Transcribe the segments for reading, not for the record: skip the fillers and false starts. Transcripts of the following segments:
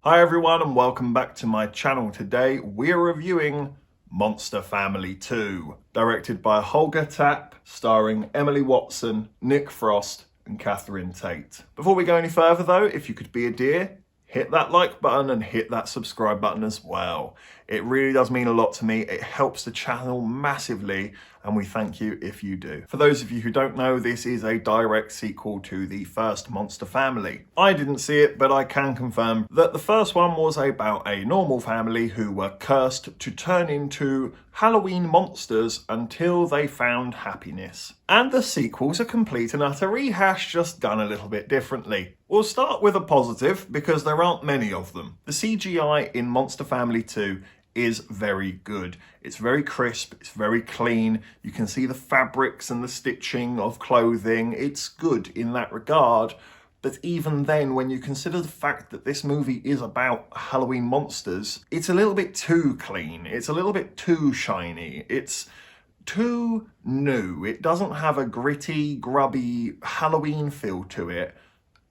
Hi everyone and welcome back to my channel. Today we're reviewing Monster Family 2, directed by Holger Tapp, starring Emily Watson, Nick Frost and Catherine Tate. Before we go any further though, if you could be a dear, hit that like button and hit that subscribe button as well. It really does mean a lot to me. It helps the channel massively and we thank you if you do. For those of you who don't know, this is a direct sequel to the first Monster Family. I didn't see it, but I can confirm that the first one was about a normal family who were cursed to turn into Halloween monsters until they found happiness. And the sequel's a complete and utter rehash, just done a little bit differently. We'll start with a positive because there aren't many of them. The CGI in Monster Family 2 is very good. It's very crisp, it's very clean. You can see the fabrics and the stitching of clothing. It's good in that regard. But even then, when you consider the fact that this movie is about Halloween monsters, it's a little bit too clean. It's a little bit too shiny. It's too new. It doesn't have a gritty, grubby Halloween feel to it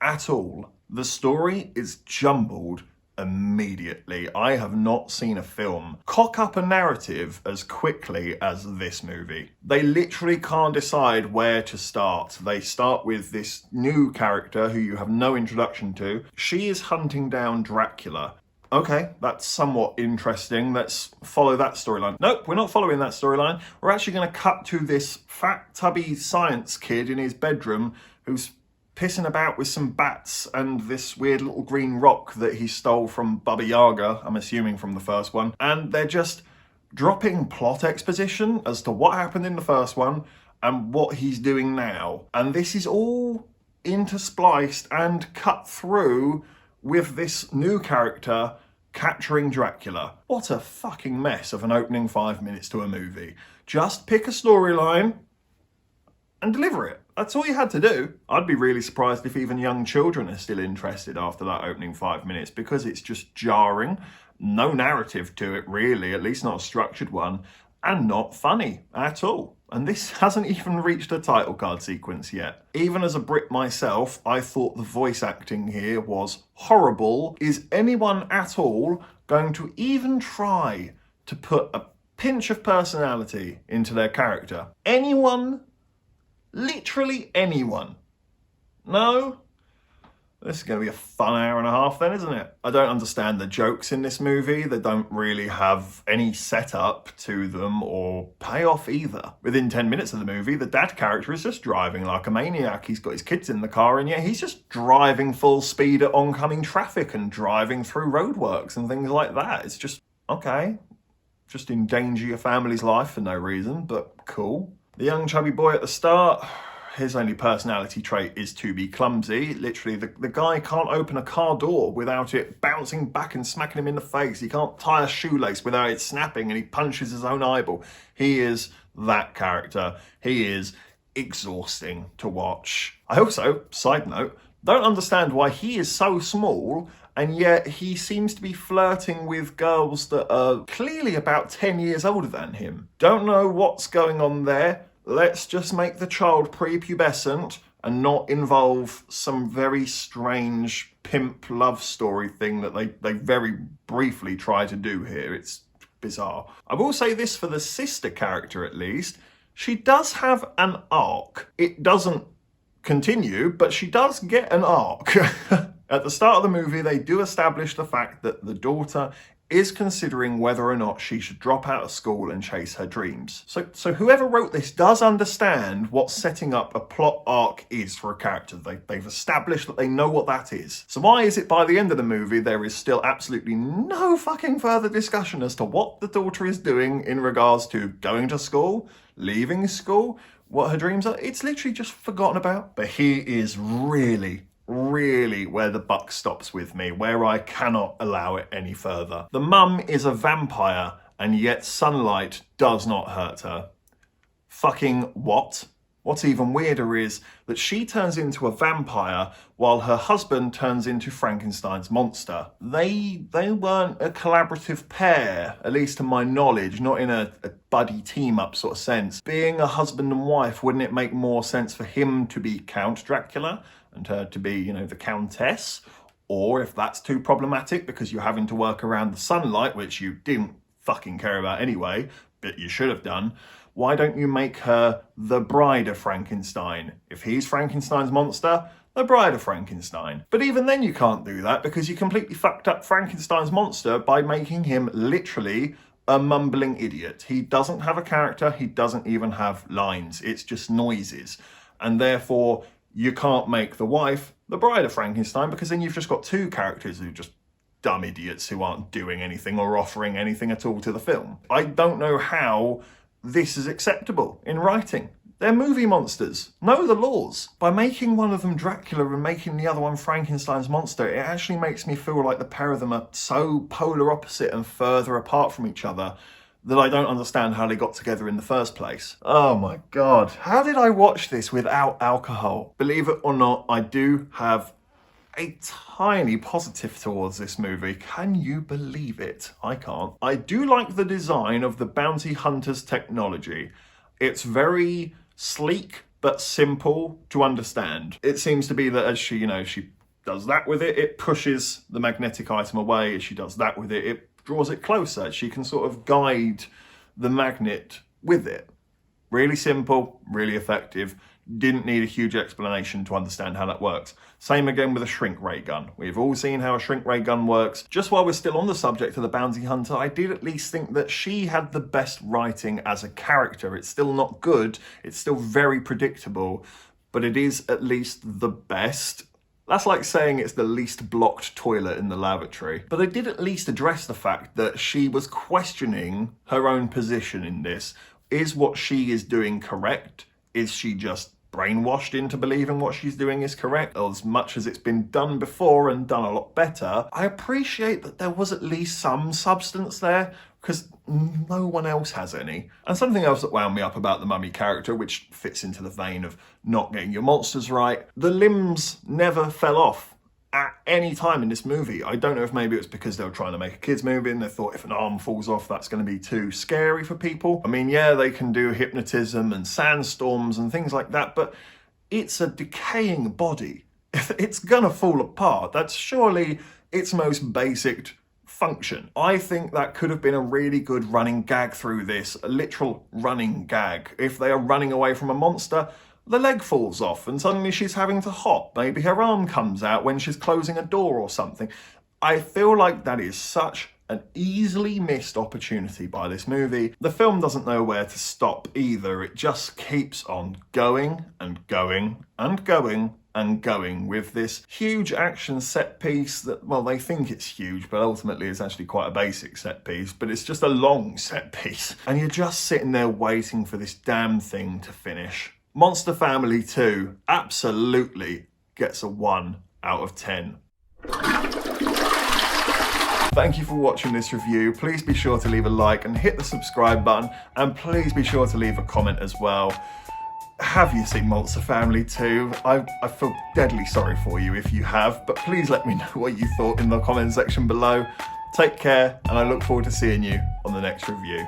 at all. The story is jumbled immediately. I have not seen a film cock up a narrative as quickly as this movie. They literally can't decide where to start. They start with this new character who you have no introduction to. She is hunting down Dracula. Okay, that's somewhat interesting. Let's follow that storyline. Nope, we're not following that storyline. We're actually going to cut to this fat, tubby science kid in his bedroom who's pissing about with some bats and this weird little green rock that he stole from Baba Yaga, I'm assuming from the first one. And they're just dropping plot exposition as to what happened in the first one and what he's doing now. And this is all interspliced and cut through with this new character capturing Dracula. What a fucking mess of an opening 5 minutes to a movie. Just pick a storyline and deliver it. That's all you had to do. I'd be really surprised if even young children are still interested after that opening 5 minutes because it's just jarring, no narrative to it really, at least not a structured one, and not funny at all. And this hasn't even reached a title card sequence yet. Even as a Brit myself, I thought the voice acting here was horrible. Is anyone at all going to even try to put a pinch of personality into their character? Anyone? Literally anyone? No? This is going to be a fun hour and a half then, isn't it? I don't understand the jokes in this movie. They don't really have any setup to them or payoff either. Within 10 minutes of the movie, the dad character is just driving like a maniac. He's got his kids in the car and yet he's just driving full speed at oncoming traffic and driving through roadworks and things like that. It's just, okay, just endanger your family's life for no reason, but cool. The young chubby boy at the start, his only personality trait is to be clumsy. Literally, the guy can't open a car door without it bouncing back and smacking him in the face. He can't tie a shoelace without it snapping and he punches his own eyeball. He is that character. He is exhausting to watch. I also, side note, don't understand why he is so small and yet he seems to be flirting with girls that are clearly about 10 years older than him. Don't know what's going on there. Let's just make the child prepubescent and not involve some very strange pimp love story thing that they very briefly try to do here. It's bizarre. I will say this for the sister character at least. She does have an arc. It doesn't continue, but she does get an arc. At the start of the movie, they do establish the fact that the daughter is considering whether or not she should drop out of school and chase her dreams. So whoever wrote this does understand what setting up a plot arc is for a character. They've established that they know what that is. So why is it by the end of the movie there is still absolutely no fucking further discussion as to what the daughter is doing in regards to going to school, leaving school, what her dreams are? It's literally just forgotten about. But he is really where the buck stops with me, where I cannot allow it any further. The mum is a vampire and yet sunlight does not hurt her. Fucking what? What's even weirder is that she turns into a vampire while her husband turns into Frankenstein's monster. They weren't a collaborative pair, at least to my knowledge, not in a buddy team-up sort of sense. Being a husband and wife, wouldn't it make more sense for him to be Count Dracula and her to be, the Countess? Or if that's too problematic because you're having to work around the sunlight, which you didn't fucking care about anyway, but you should have done, why don't you make her the bride of Frankenstein? If he's Frankenstein's monster, the bride of Frankenstein. But even then you can't do that because you completely fucked up Frankenstein's monster by making him literally a mumbling idiot. He doesn't have a character, he doesn't even have lines, it's just noises. And therefore, you can't make the wife the bride of Frankenstein because then you've just got two characters who are just dumb idiots who aren't doing anything or offering anything at all to the film. I don't know how this is acceptable in writing. They're movie monsters. Know the laws. By making one of them Dracula and making the other one Frankenstein's monster, it actually makes me feel like the pair of them are so polar opposite and further apart from each other that I don't understand how they got together in the first place. Oh my God. How did I watch this without alcohol? Believe it or not, I do have a tiny positive towards this movie. Can you believe it? I can't. I do like the design of the bounty hunter's technology. It's very sleek but simple to understand. It seems to be that as she does that with it, it pushes the magnetic item away. As she does that with it, it draws it closer. She can sort of guide the magnet with it. Really simple, really effective. Didn't need a huge explanation to understand how that works. Same again with a shrink ray gun. We've all seen how a shrink ray gun works. Just while we're still on the subject of the bounty hunter, I did at least think that she had the best writing as a character. It's still not good, it's still very predictable, but it is at least the best. That's like saying it's the least blocked toilet in the lavatory. But they did at least address the fact that she was questioning her own position in this. Is what she is doing correct? Is she just brainwashed into believing what she's doing is correct? As much as it's been done before and done a lot better, I appreciate that there was at least some substance there because no one else has any. And something else that wound me up about the mummy character, which fits into the vein of not getting your monsters right, the limbs never fell off at any time in this movie. I don't know if maybe it's because they were trying to make a kids movie and they thought if an arm falls off that's going to be too scary for people. I mean, yeah, they can do hypnotism and sandstorms and things like that, but it's a decaying body. If it's gonna fall apart, that's surely its most basic function. I think that could have been a really good running gag through this, a literal running gag. If they are running away from a monster, the leg falls off and suddenly she's having to hop. Maybe her arm comes out when she's closing a door or something. I feel like that is such an easily missed opportunity by this movie. The film doesn't know where to stop either. It just keeps on going and going and going and going with this huge action set piece that, well, they think it's huge, but ultimately it's actually quite a basic set piece, but it's just a long set piece. And you're just sitting there waiting for this damn thing to finish. Monster Family 2 absolutely gets a 1 out of 10. Thank you for watching this review. Please be sure to leave a like and hit the subscribe button, and please be sure to leave a comment as well. Have you seen Monster Family 2? I feel deadly sorry for you if you have, but please let me know what you thought in the comment section below. Take care, and I look forward to seeing you on the next review.